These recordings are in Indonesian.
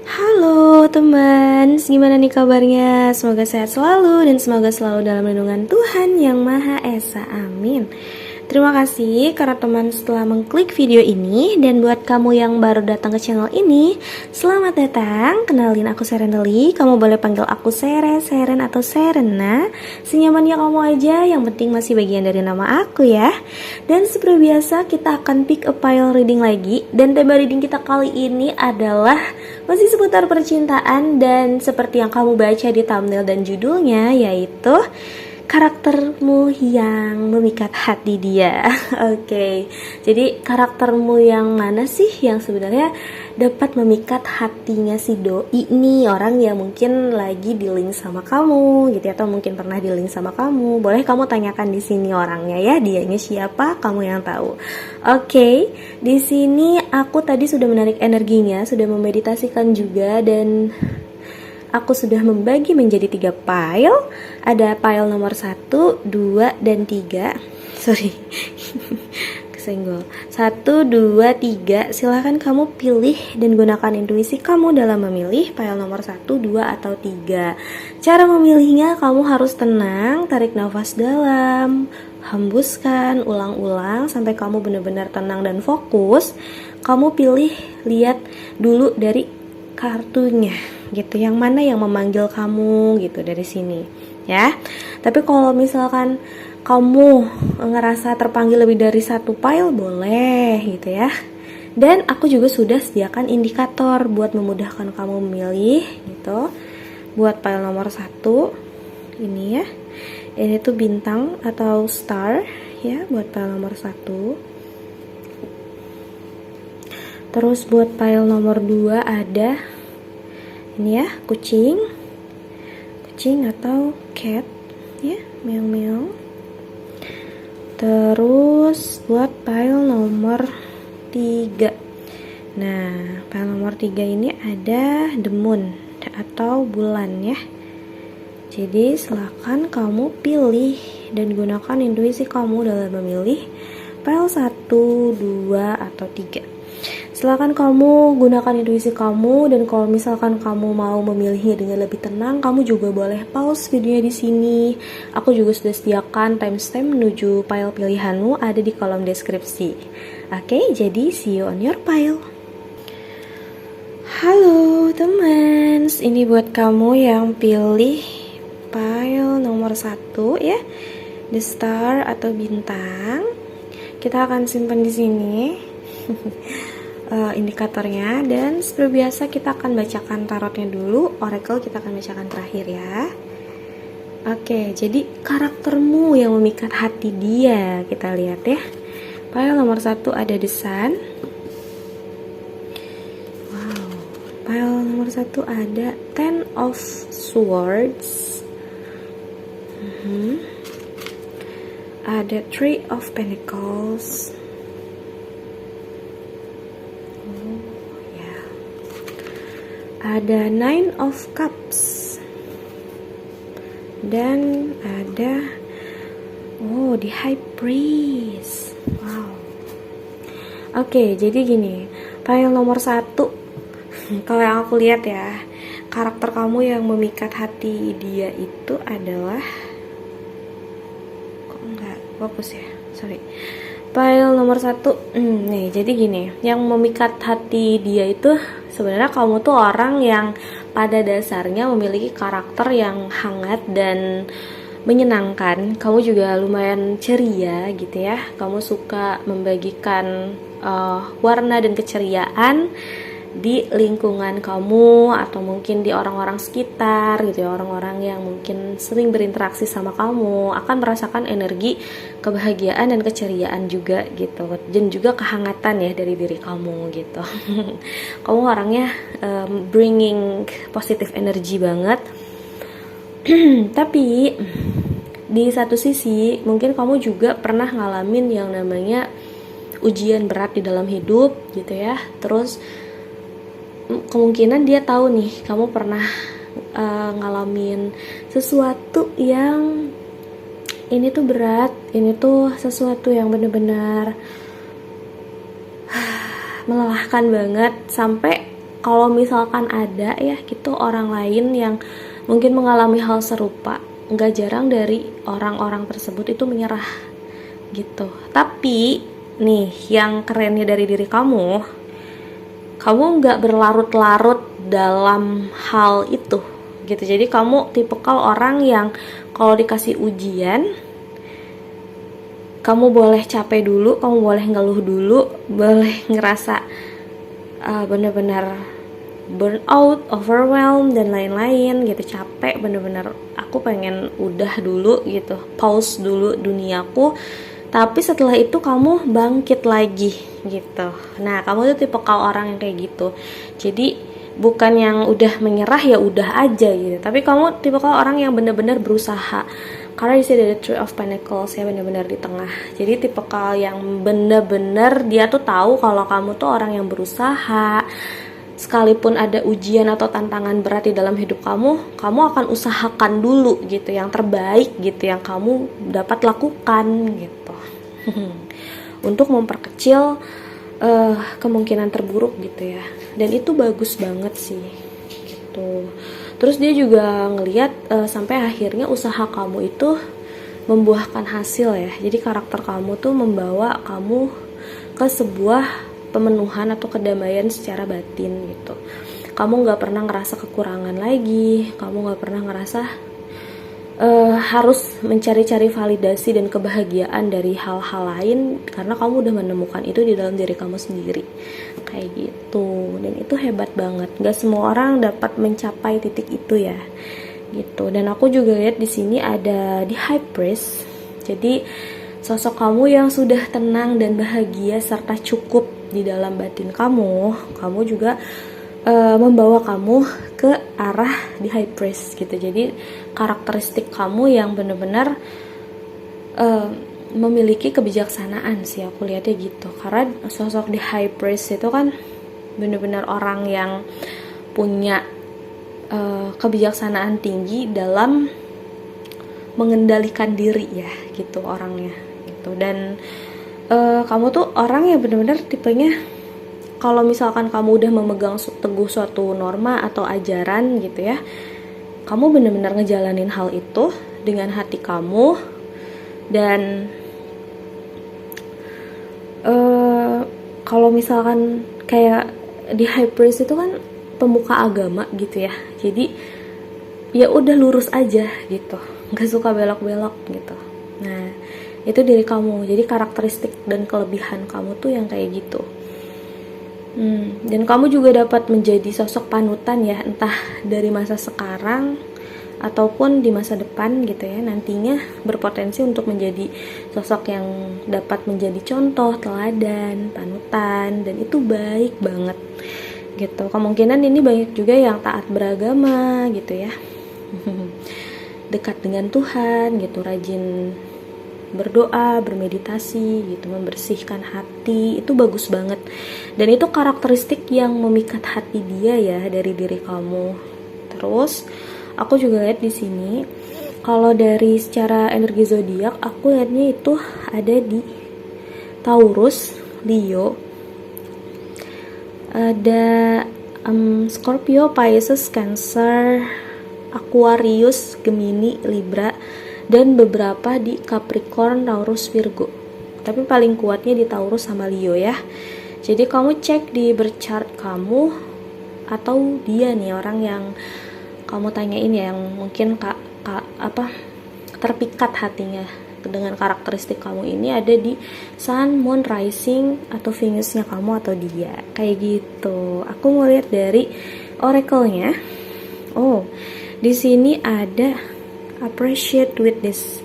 Halo teman, gimana nih kabarnya? Semoga sehat selalu dan semoga selalu dalam lindungan Tuhan Yang Maha Esa. Amin. Terima kasih karena teman setelah mengklik video ini. Dan buat kamu yang baru datang ke channel ini, selamat datang. Kenalin, aku Serenely. Kamu boleh panggil aku Sere, Seren, atau Serena, senyamannya kamu aja, yang penting masih bagian dari nama aku ya. Dan seperti biasa kita akan pick a pile reading lagi. Dan tema reading kita kali ini adalah masih seputar percintaan. Dan seperti yang kamu baca di thumbnail dan judulnya, yaitu karaktermu yang memikat hati dia. Oke. Jadi karaktermu yang mana sih yang sebenarnya dapat memikat hatinya si doi nih, orang yang mungkin lagi di-link sama kamu gitu, atau mungkin pernah di-link sama kamu. Boleh kamu tanyakan di sini orangnya ya, dianya siapa, kamu yang tahu. Oke. Di sini aku tadi sudah menarik energinya, sudah memeditasikan juga, dan aku sudah membagi menjadi 3 pile. Ada pile nomor 1, 2, dan 3. Sorry, kesenggol. 1, 2, 3. Silahkan kamu pilih dan gunakan intuisi kamu dalam memilih pile nomor 1, 2, atau 3. Cara memilihnya, kamu harus tenang, tarik nafas dalam, hembuskan, ulang-ulang sampai kamu benar-benar tenang dan fokus. Kamu pilih, lihat dulu dari kartunya gitu, yang mana yang memanggil kamu gitu dari sini ya. Tapi kalau misalkan kamu ngerasa terpanggil lebih dari 1 pile, boleh gitu ya. Dan aku juga sudah sediakan indikator buat memudahkan kamu memilih gitu. Buat pile nomor 1 ini ya, ini tuh bintang atau star ya, buat pile nomor 1. Terus buat pile nomor 2 ada ini ya, kucing atau cat ya, meow. Terus buat pile nomor 3, nah pile nomor 3 ini ada the moon atau bulan ya. Jadi silakan kamu pilih dan gunakan intuisi kamu dalam memilih pile 1, 2, atau 3. Silakan kamu gunakan intuisi kamu, dan kalau misalkan kamu mau memilihnya dengan lebih tenang, kamu juga boleh pause videonya di sini. Aku juga sudah sediakan timestamp menuju pile pilihanmu, ada di kolom deskripsi. Oke, jadi see you on your pile. Halo teman, ini buat kamu yang pilih pile nomor 1 ya, the star atau bintang. Kita akan simpan di sini. Indikatornya, dan seperti biasa kita akan bacakan tarotnya dulu, oracle kita akan bacakan terakhir ya. Oke, jadi karaktermu yang memikat hati dia, kita lihat ya. Pile nomor 1 ada the sun. Wow. Pile nomor 1 ada 10 of swords. Ada 3 of pentacles. Ada 9 of cups. Dan ada the high priest. Wow. Oke, jadi gini, pile nomor 1, kalau yang aku lihat ya, karakter kamu yang memikat hati dia itu adalah, kok enggak fokus ya, sorry. Pile nomor 1, nih, jadi gini, yang memikat hati dia itu sebenarnya kamu tuh orang yang pada dasarnya memiliki karakter yang hangat dan menyenangkan. Kamu juga lumayan ceria gitu ya. Kamu suka membagikan warna dan keceriaan di lingkungan kamu, atau mungkin di orang-orang sekitar gitu ya. Orang-orang yang mungkin sering berinteraksi sama kamu akan merasakan energi kebahagiaan dan keceriaan juga gitu, dan juga kehangatan ya dari diri kamu gitu. Kamu orangnya bringing positive energy banget. Tapi di satu sisi mungkin kamu juga pernah ngalamin yang namanya ujian berat di dalam hidup gitu ya. Terus kemungkinan dia tahu nih kamu pernah ngalamin sesuatu yang ini tuh berat, ini tuh sesuatu yang bener-bener melelahkan banget. Sampai kalau misalkan ada ya gitu orang lain yang mungkin mengalami hal serupa, nggak jarang dari orang-orang tersebut itu menyerah gitu. Tapi nih yang kerennya dari diri kamu nggak berlarut-larut dalam hal itu gitu. Jadi kamu tipikal orang yang kalau dikasih ujian, kamu boleh capek dulu, kamu boleh ngeluh dulu, boleh ngerasa bener-bener burnout, overwhelmed dan lain-lain gitu, capek bener-bener aku pengen udah dulu gitu, pause dulu duniaku. Tapi setelah itu kamu bangkit lagi gitu. Nah, kamu tuh tipikal orang yang kayak gitu. Jadi bukan yang udah menyerah ya udah aja gitu, tapi kamu tipikal orang yang bener-bener berusaha. Karena di sini ada Three of Pentacles ya, bener-bener di tengah. Jadi tipikal yang bener-bener dia tuh tahu kalau kamu tuh orang yang berusaha. Sekalipun ada ujian atau tantangan berat di dalam hidup kamu akan usahakan dulu gitu, yang terbaik gitu yang kamu dapat lakukan gitu. Untuk memperkecil kemungkinan terburuk gitu ya. Dan itu bagus banget sih gitu. Terus dia juga ngelihat sampai akhirnya usaha kamu itu membuahkan hasil ya. Jadi karakter kamu tuh membawa kamu ke sebuah pemenuhan atau kedamaian secara batin gitu. Kamu nggak pernah ngerasa kekurangan lagi, kamu nggak pernah ngerasa harus mencari-cari validasi dan kebahagiaan dari hal-hal lain, karena kamu udah menemukan itu di dalam diri kamu sendiri kayak gitu. Dan itu hebat banget, nggak semua orang dapat mencapai titik itu ya gitu. Dan aku juga lihat di sini ada di High Priest. Jadi sosok kamu yang sudah tenang dan bahagia serta cukup di dalam batin kamu juga membawa kamu ke arah di High Priest gitu. Jadi karakteristik kamu yang benar-benar memiliki kebijaksanaan sih, aku lihatnya gitu. Karena sosok di High Priest itu kan benar-benar orang yang punya kebijaksanaan tinggi dalam mengendalikan diri ya gitu orangnya gitu. Dan kamu tuh orang yang benar-benar tipenya kalau misalkan kamu udah memegang teguh suatu norma atau ajaran gitu ya, kamu benar-benar ngejalanin hal itu dengan hati kamu. Dan kalau misalkan kayak di High Priest itu kan pemuka agama gitu ya, jadi ya udah lurus aja gitu, nggak suka belok-belok gitu. Nah itu diri kamu, jadi karakteristik dan kelebihan kamu tuh yang kayak gitu. Dan kamu juga dapat menjadi sosok panutan ya, entah dari masa sekarang ataupun di masa depan gitu ya, nantinya berpotensi untuk menjadi sosok yang dapat menjadi contoh, teladan, panutan, dan itu baik banget gitu. Kemungkinan ini banyak juga yang taat beragama gitu ya, dekat dengan Tuhan gitu, rajin berdoa, bermeditasi gitu, membersihkan hati, itu bagus banget. Dan itu karakteristik yang memikat hati dia ya dari diri kamu. Terus aku juga lihat di sini kalau dari secara energi zodiak, aku lihatnya itu ada di Taurus, Leo, ada Scorpio, Pisces, Cancer, Aquarius, Gemini, Libra, dan beberapa di Capricorn, Taurus, Virgo. Tapi paling kuatnya di Taurus sama Leo ya. Jadi kamu cek di berchart kamu, atau dia nih orang yang kamu tanyain ya, yang mungkin terpikat hatinya dengan karakteristik kamu ini, ada di Sun, Moon, Rising, atau Venusnya kamu atau dia kayak gitu. Aku mau lihat dari oracle-nya. Oh, di sini ada appreciate with this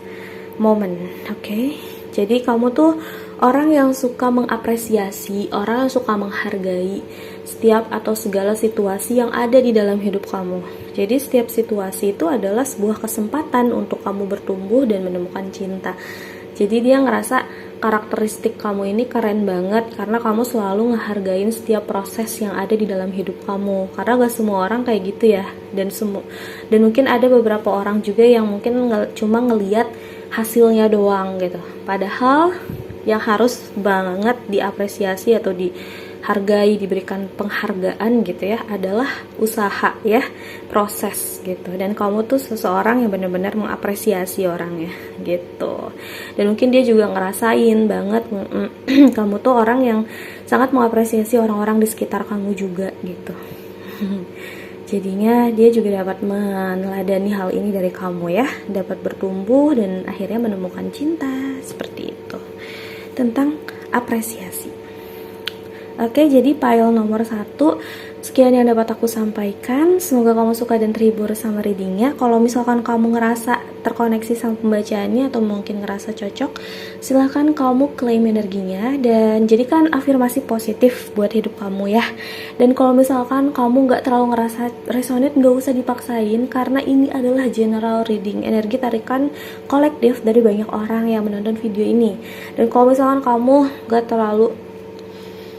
moment. Oke. Jadi kamu tuh orang yang suka mengapresiasi, orang yang suka menghargai setiap atau segala situasi yang ada di dalam hidup kamu. Jadi setiap situasi itu adalah sebuah kesempatan untuk kamu bertumbuh dan menemukan cinta. Jadi dia ngerasa karakteristik kamu ini keren banget karena kamu selalu ngehargain setiap proses yang ada di dalam hidup kamu. Karena gak semua orang kayak gitu ya. Dan mungkin ada beberapa orang juga yang mungkin cuma ngelihat hasilnya doang gitu. Padahal yang harus banget diapresiasi atau hargai, diberikan penghargaan gitu ya, adalah usaha ya, proses gitu. Dan kamu tuh seseorang yang benar-benar mengapresiasi orangnya gitu. Dan mungkin dia juga ngerasain banget kamu tuh orang yang sangat mengapresiasi orang-orang di sekitar kamu juga gitu. Jadinya dia juga dapat meneladani hal ini dari kamu ya, dapat bertumbuh dan akhirnya menemukan cinta, seperti itu. Tentang apresiasi. Oke, jadi pile nomor 1 sekian yang dapat aku sampaikan. Semoga kamu suka dan terhibur sama readingnya. Kalau misalkan kamu ngerasa terkoneksi sama pembacaannya atau mungkin ngerasa cocok, silahkan kamu klaim energinya dan jadikan afirmasi positif buat hidup kamu ya. Dan kalau misalkan kamu nggak terlalu ngerasa resonate, nggak usah dipaksain, karena ini adalah general reading, energi tarikan kolektif dari banyak orang yang menonton video ini. Dan kalau misalkan kamu nggak terlalu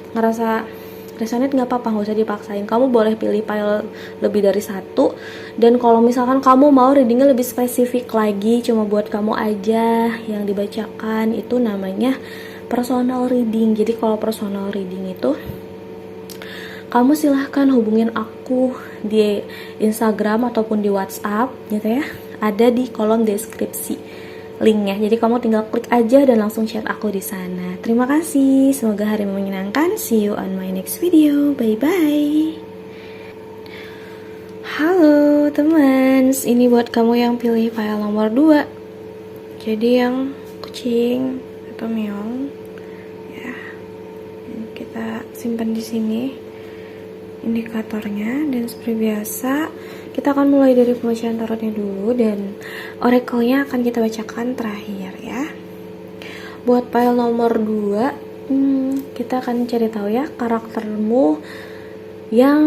ngerasa resonate, nggak apa-apa, nggak usah dipaksain. Kamu boleh pilih pile lebih dari 1. Dan kalau misalkan kamu mau readingnya lebih spesifik lagi, cuma buat kamu aja yang dibacakan, itu namanya personal reading. Jadi kalau personal reading itu kamu silahkan hubungin aku di Instagram ataupun di WhatsApp gitu ya, ada di kolom deskripsi linknya. Jadi kamu tinggal klik aja dan langsung chat aku di sana. Terima kasih, semoga harimu menyenangkan. See you on my next video. Bye bye. Halo teman, ini buat kamu yang pilih file nomor 2. Jadi yang kucing atau meong ya, kita simpan di sini indikatornya. Dan seperti biasa kita akan mulai dari pembacaan tarotnya dulu dan oracle-nya akan kita bacakan terakhir ya. Buat pile nomor 2, kita akan cari tahu ya karaktermu yang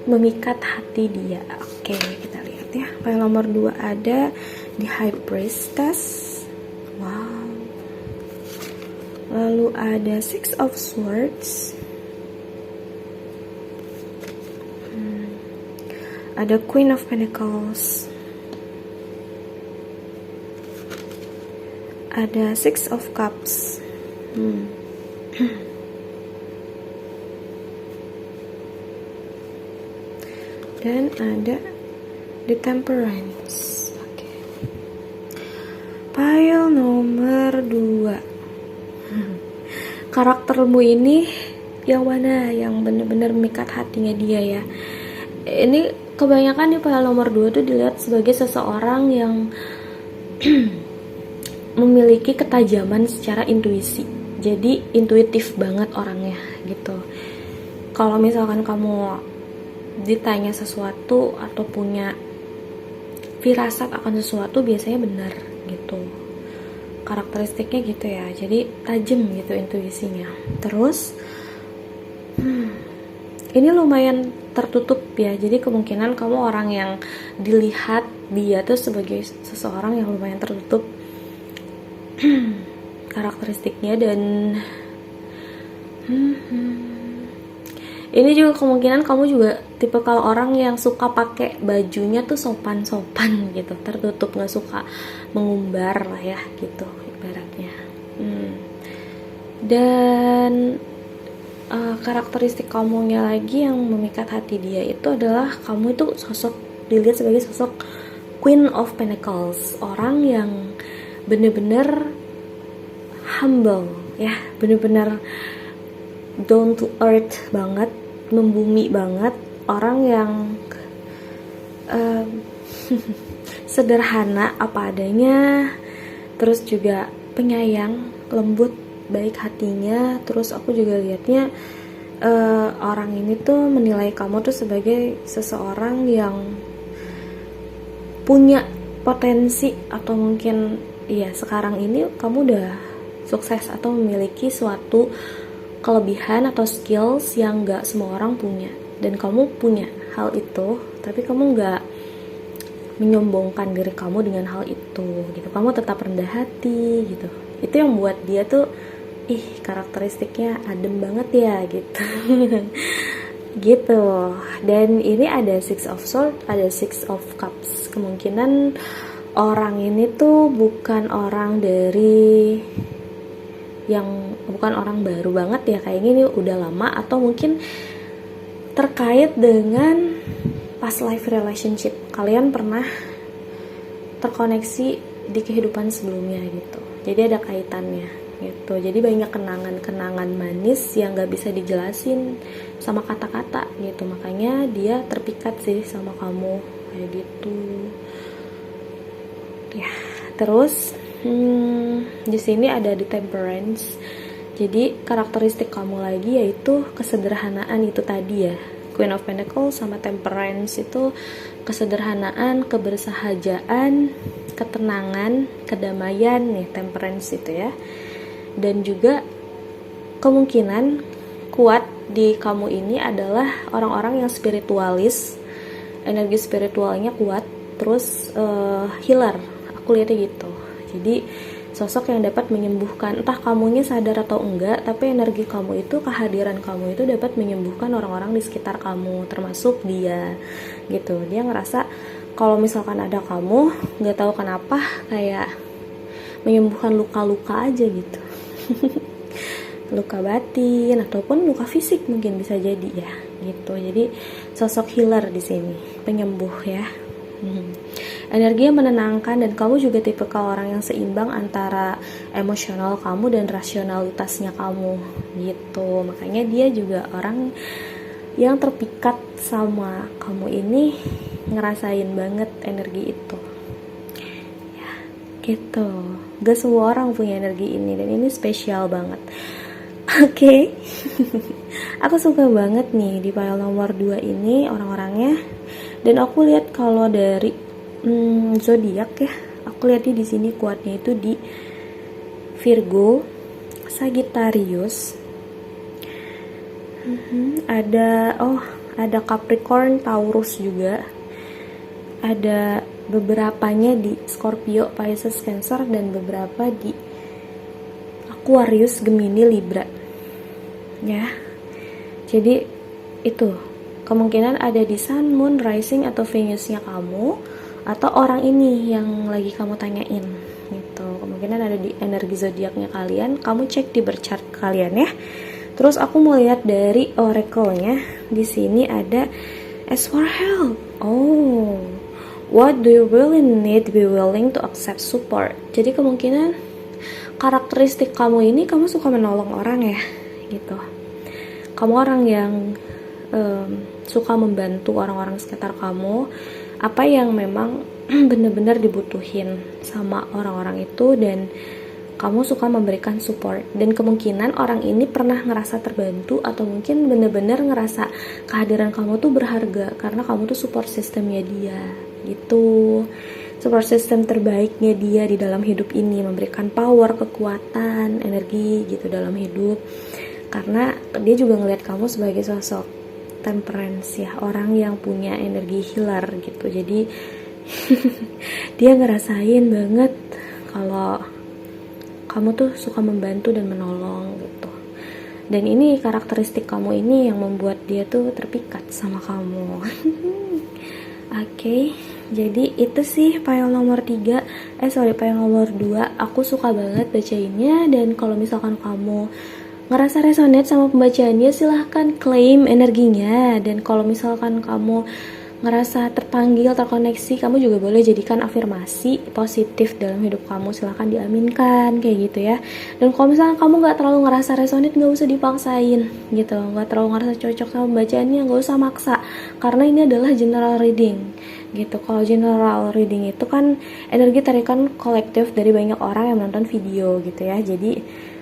memikat hati dia. Oke, kita lihat ya. Pile nomor 2 ada di High Priestess. Wow. Lalu ada Six of Swords. Ada Queen of Pentacles, ada Six of Cups, dan ada The Temperance. Okay. Pile nomor 2. Karaktermu ini yang mana yang benar-benar memikat hatinya dia ya? Ini kebanyakan di pile nomor 2 tuh dilihat sebagai seseorang yang memiliki ketajaman secara intuisi. Jadi intuitif banget orangnya gitu. Kalau misalkan kamu ditanya sesuatu atau punya firasat akan sesuatu, biasanya benar gitu. Karakteristiknya gitu ya. Jadi tajam gitu intuisinya. Terus ini lumayan tertutup ya, jadi kemungkinan kamu orang yang dilihat dia tuh sebagai seseorang yang lumayan tertutup karakteristiknya. Dan ini juga kemungkinan kamu juga tipe kalau orang yang suka pakai bajunya tuh sopan-sopan gitu, tertutup, nggak suka mengumbar lah ya gitu ibaratnya. Dan karakteristik kamunya lagi yang memikat hati dia itu adalah kamu itu sosok, dilihat sebagai sosok Queen of Pentacles, orang yang bener-bener humble ya, bener-bener down to earth banget, membumi banget, orang yang sederhana apa adanya, terus juga penyayang, lembut, baik hatinya. Terus aku juga lihatnya orang ini tuh menilai kamu tuh sebagai seseorang yang punya potensi, atau mungkin iya sekarang ini kamu udah sukses atau memiliki suatu kelebihan atau skills yang gak semua orang punya, dan kamu punya hal itu, tapi kamu gak menyombongkan diri kamu dengan hal itu gitu. Kamu tetap rendah hati gitu. Itu yang buat dia tuh karakteristiknya adem banget ya gitu. Gitu. Dan ini ada Six of Swords, ada Six of Cups. Kemungkinan orang ini tuh bukan orang dari yang bukan orang baru banget ya, kayaknya ini udah lama, atau mungkin terkait dengan past life relationship. Kalian pernah terkoneksi di kehidupan sebelumnya gitu. Jadi ada kaitannya gitu. Jadi banyak kenangan-kenangan manis yang gak bisa dijelasin sama kata-kata gitu. Makanya dia terpikat sih sama kamu kayak gitu. Ya, terus di sini ada di Temperance. Jadi karakteristik kamu lagi yaitu kesederhanaan itu tadi ya. Queen of Pentacles sama Temperance itu kesederhanaan, kebersahajaan, ketenangan, kedamaian nih Temperance itu ya. Dan juga kemungkinan kuat di kamu ini adalah orang-orang yang spiritualis, energi spiritualnya kuat, terus healer, aku lihatnya gitu. Jadi sosok yang dapat menyembuhkan, entah kamunya sadar atau enggak, tapi energi kamu itu, kehadiran kamu itu dapat menyembuhkan orang-orang di sekitar kamu, termasuk dia gitu. Dia ngerasa kalau misalkan ada kamu, nggak tahu kenapa kayak menyembuhkan luka-luka aja gitu. Luka batin ataupun luka fisik mungkin bisa jadi ya gitu. Jadi sosok healer di sini, penyembuh ya. Energi yang menenangkan, dan kamu juga tipikal orang yang seimbang antara emosional kamu dan rasionalitasnya kamu gitu. Makanya dia juga orang yang terpikat sama kamu ini, ngerasain banget energi itu ya gitu. Gak semua orang punya energi ini, dan ini spesial banget. Oke. Aku suka banget nih di pile nomor 2 ini orang-orangnya. Dan aku lihat kalau dari zodiak ya, aku lihatnya di sini kuatnya itu di Virgo, Sagittarius. Ada Capricorn, Taurus juga. Ada beberapanya di Scorpio, Pisces, Cancer, dan beberapa di Aquarius, Gemini, Libra. Ya. Jadi itu kemungkinan ada di Sun, Moon, Rising atau Venusnya kamu, atau orang ini yang lagi kamu tanyain gitu. Kemungkinan ada di energi zodiaknya kalian. Kamu cek di birth chart kalian ya. Terus aku mau lihat dari oracle-nya. Di sini ada Ask for help. Oh, what do you really need? Be willing to accept support. Jadi kemungkinan karakteristik kamu ini, kamu suka menolong orang ya gitu. Kamu orang yang suka membantu orang-orang sekitar kamu, apa yang memang benar-benar dibutuhin sama orang-orang itu, dan kamu suka memberikan support. Dan kemungkinan orang ini pernah ngerasa terbantu, atau mungkin benar-benar ngerasa kehadiran kamu tuh berharga karena kamu tuh support sistemnya dia gitu. Support system terbaiknya dia di dalam hidup ini, memberikan power, kekuatan, energi gitu dalam hidup. Karena dia juga ngelihat kamu sebagai sosok Temperance ya, orang yang punya energi healer gitu. Jadi dia ngerasain banget kalau kamu tuh suka membantu dan menolong gitu. Dan ini karakteristik kamu ini yang membuat dia tuh terpikat sama kamu. Oke, jadi itu sih pile nomor 3. Pile nomor 2. Aku suka banget bacainnya, dan kalau misalkan kamu ngerasa resonate sama pembacaannya, silahkan claim energinya. Dan kalau misalkan kamu ngerasa terpanggil, terkoneksi, kamu juga boleh jadikan afirmasi positif dalam hidup kamu, silahkan diaminkan kayak gitu ya. Dan kalau misalkan kamu gak terlalu ngerasa resonate, gak usah dipaksain gitu, gak terlalu ngerasa cocok sama pembacaannya, gak usah maksa, karena ini adalah general reading gitu. Kalau general reading itu kan energi tarikan kolektif dari banyak orang yang menonton video gitu ya, jadi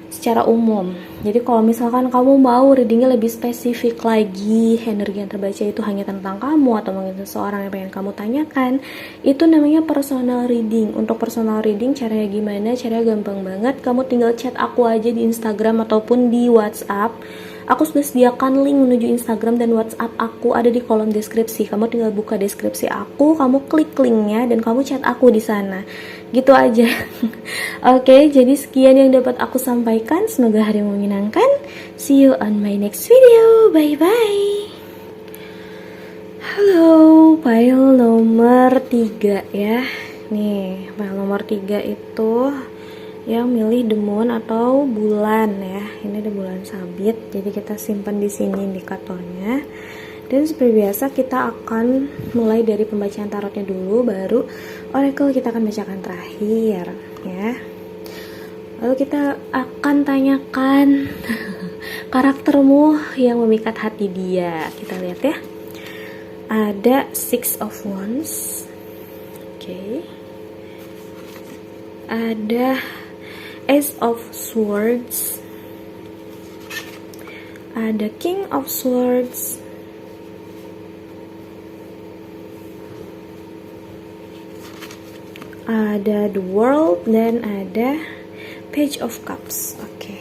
secara umum. Jadi kalau misalkan kamu mau readingnya lebih spesifik lagi, energi yang terbaca itu hanya tentang kamu atau mungkin seseorang yang pengen kamu tanyakan, itu namanya personal reading. Untuk personal reading caranya gimana? Caranya gampang banget, kamu tinggal chat aku aja di Instagram ataupun di WhatsApp. Aku sudah sediakan link menuju Instagram dan WhatsApp aku ada di kolom deskripsi. Kamu tinggal buka deskripsi aku, kamu klik linknya, dan kamu chat aku di sana. Gitu aja. Oke, jadi sekian yang dapat aku sampaikan. Semoga harimu menyenangkan. See you on my next video. Bye-bye. Halo, pile nomor 3 ya. Nih, pile nomor 3 itu yang milih the moon atau bulan ya. Ini ada bulan sabit, jadi kita simpan di sini indikatornya. Dan seperti biasa kita akan mulai dari pembacaan tarotnya dulu, baru oracle kita akan bacakan terakhir ya. Lalu kita akan tanyakan karaktermu yang memikat hati dia. Kita lihat ya. Ada Six of Wands. Oke. Ada Ace of Swords. Ada King of Swords. Ada The World dan ada Page of Cups. Oke.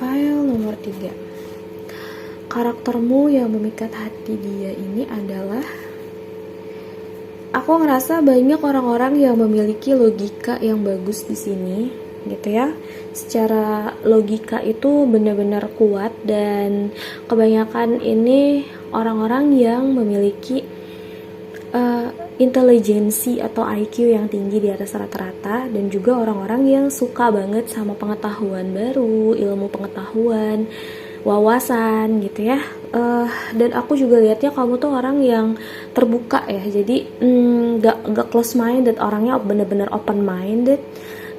Pile nomor 3. Karaktermu yang memikat hati dia ini adalah, aku ngerasa banyak orang-orang yang memiliki logika yang bagus di sini, gitu ya. Secara logika itu benar-benar kuat, dan kebanyakan ini orang-orang yang memiliki intelijensi atau IQ yang tinggi di atas rata-rata, dan juga orang-orang yang suka banget sama pengetahuan baru, ilmu pengetahuan, wawasan gitu ya. Dan aku juga lihatnya kamu tuh orang yang terbuka ya, jadi gak close minded, orangnya bener-bener open minded,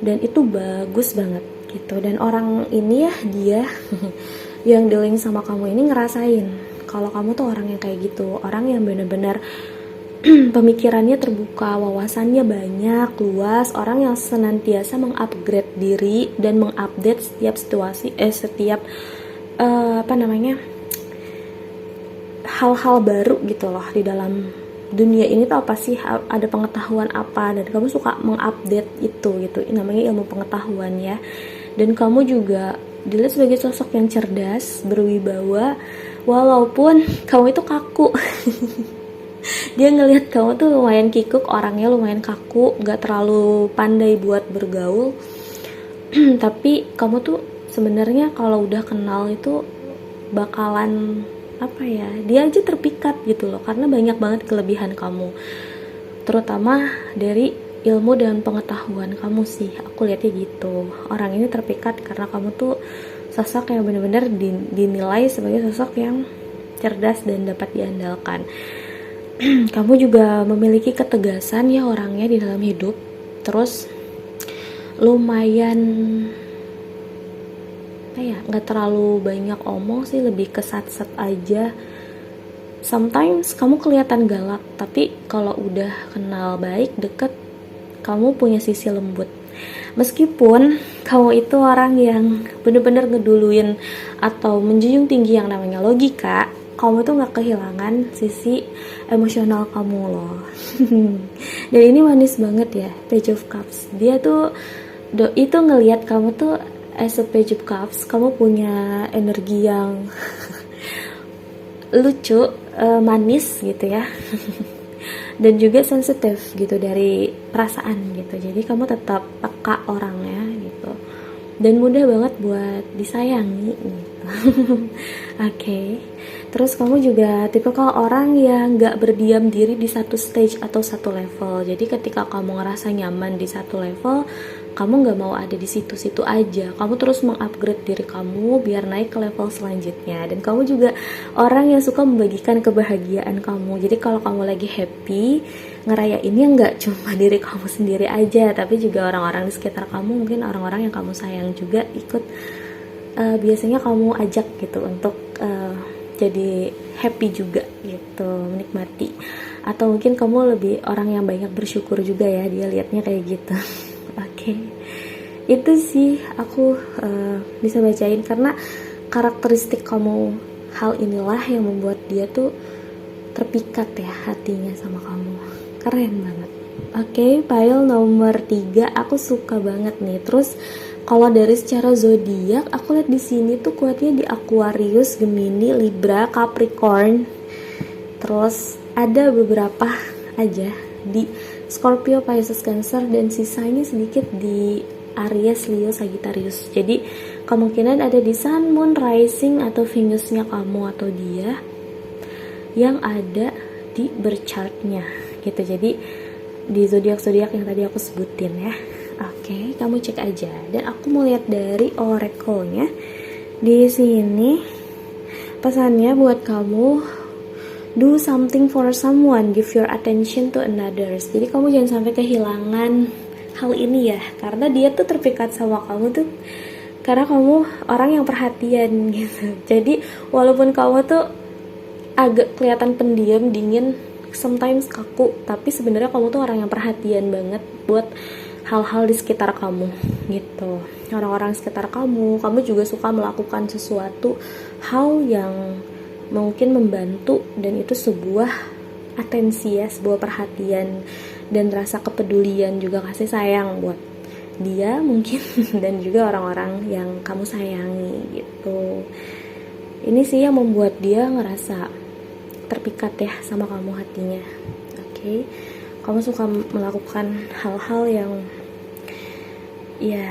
dan itu bagus banget gitu. Dan orang ini ya, dia yang dealing sama kamu ini ngerasain kalau kamu tuh orang yang kayak gitu, orang yang bener-bener pemikirannya terbuka, wawasannya banyak, luas, orang yang senantiasa mengupgrade diri dan mengupdate setiap situasi, setiap hal-hal baru gitu loh di dalam dunia ini tuh apa sih, ada pengetahuan apa, dan kamu suka mengupdate itu gitu, namanya ilmu pengetahuan ya. Dan kamu juga dilihat sebagai sosok yang cerdas, berwibawa, walaupun kamu itu kaku. Dia ngelihat kamu tuh lumayan kikuk, orangnya lumayan kaku, gak terlalu pandai buat bergaul. Tapi kamu tuh sebenarnya kalau udah kenal itu bakalan dia aja terpikat gitu loh, karena banyak banget kelebihan kamu, terutama dari ilmu dan pengetahuan kamu sih, aku lihatnya gitu. Orang ini terpikat karena kamu tuh sosok yang benar-benar dinilai sebagai sosok yang cerdas dan dapat diandalkan. Kamu juga memiliki ketegasan ya orangnya di dalam hidup, terus lumayan nggak terlalu banyak omong sih, lebih ke sat-sat aja. Sometimes kamu kelihatan galak, tapi kalau udah kenal baik, deket, kamu punya sisi lembut. Meskipun kamu itu orang yang bener-bener ngeduluin atau menjunjung tinggi yang namanya logika, kamu tuh gak kehilangan sisi emosional kamu loh. Dan ini manis banget ya, Page of Cups. Dia tuh itu ngelihat kamu tuh as a Page of Cups, kamu punya energi yang lucu, manis gitu ya. Dan juga sensitif gitu dari perasaan gitu. Jadi kamu tetap peka orangnya gitu. Dan mudah banget buat disayangi gitu. Oke. Terus kamu juga tipikal orang yang gak berdiam diri di satu stage atau satu level. Jadi ketika kamu ngerasa nyaman di satu level, kamu gak mau ada di situ-situ aja. Kamu terus mengupgrade diri kamu biar naik ke level selanjutnya. Dan kamu juga orang yang suka membagikan kebahagiaan kamu. Jadi kalau kamu lagi happy, ngerayainnya gak cuma diri kamu sendiri aja, tapi juga orang-orang di sekitar kamu, mungkin orang-orang yang kamu sayang juga ikut. Biasanya kamu ajak gitu untuk jadi happy juga gitu, menikmati. Atau mungkin kamu lebih orang yang banyak bersyukur juga ya, dia liatnya kayak gitu. Oke. Itu sih aku bisa bacain, karena karakteristik kamu, hal inilah yang membuat dia tuh terpikat ya hatinya sama kamu. Keren banget. Oke, pile nomor 3 aku suka banget nih. Terus kalau dari secara zodiak, aku lihat di sini tuh kuatnya di Aquarius, Gemini, Libra, Capricorn. Terus ada beberapa aja di Scorpio, Pisces, Cancer, dan sisanya sedikit di Aries, Leo, Sagittarius. Jadi kemungkinan ada di Sun, Moon, Rising atau Venusnya kamu atau dia yang ada di birth chartnya gitu. Jadi di zodiak-zodiak yang tadi aku sebutin ya. Oke, kamu cek aja. Dan aku mau lihat dari oracle-nya. Di sini pesannya buat kamu, do something for someone, give your attention to others. Jadi kamu jangan sampai kehilangan hal ini ya, karena dia tuh terpikat sama kamu tuh karena kamu orang yang perhatian gitu. Jadi walaupun kamu tuh agak kelihatan pendiam, dingin, sometimes kaku, tapi sebenarnya kamu tuh orang yang perhatian banget buat hal-hal di sekitar kamu gitu. Orang-orang sekitar kamu juga suka melakukan sesuatu hal yang mungkin membantu, dan itu sebuah atensi ya, sebuah perhatian dan rasa kepedulian, juga kasih sayang buat dia mungkin dan juga orang-orang yang kamu sayangi gitu. Ini sih yang membuat dia ngerasa terpikat ya sama kamu hatinya. Oke. Kamu suka melakukan hal-hal yang ya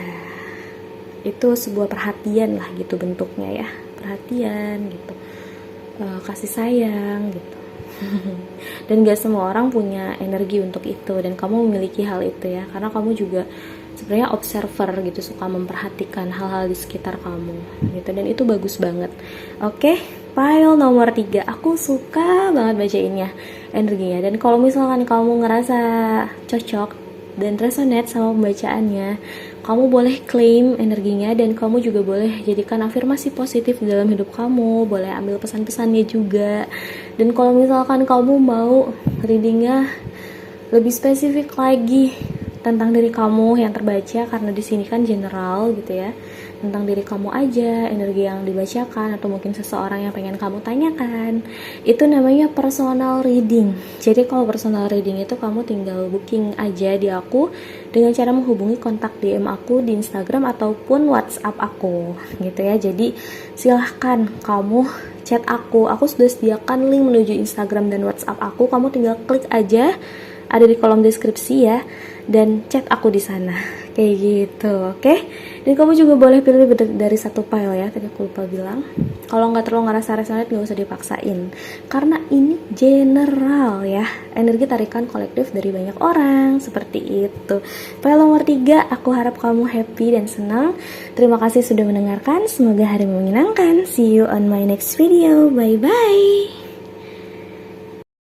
itu sebuah perhatian lah gitu bentuknya ya, perhatian gitu, kasih sayang gitu. Dan gak semua orang punya energi untuk itu, dan kamu memiliki hal itu ya, karena kamu juga sebenarnya observer gitu, suka memperhatikan hal-hal di sekitar kamu gitu, dan itu bagus banget. Oke, pile nomor 3, aku suka banget bacainnya energinya. Dan kalau misalkan kamu ngerasa cocok dan resonate sama pembacaannya, kamu boleh claim energinya, dan kamu juga boleh jadikan afirmasi positif dalam hidup kamu, boleh ambil pesan-pesannya juga. Dan kalau misalkan kamu mau readingnya lebih spesifik lagi tentang diri kamu yang terbaca, karena di sini kan general gitu ya, tentang diri kamu aja, energi yang dibacakan, atau mungkin seseorang yang pengen kamu tanyakan, itu namanya personal reading. Jadi kalau personal reading itu kamu tinggal booking aja di aku dengan cara menghubungi kontak DM aku di Instagram ataupun WhatsApp aku gitu ya. Jadi silahkan kamu chat aku sudah sediakan link menuju Instagram dan WhatsApp aku, kamu tinggal klik aja, ada di kolom deskripsi ya, dan chat aku di sana kayak gitu. Oke. Dan kamu juga boleh pilih dari satu file ya, tadi aku lupa bilang. Kalau nggak terlalu ngerasa resonate, nggak usah dipaksain, karena ini general ya, energi tarikan kolektif dari banyak orang, seperti itu. File nomor 3, aku harap kamu happy dan senang. Terima kasih sudah mendengarkan, semoga hari menyenangkan. See you on my next video, bye bye.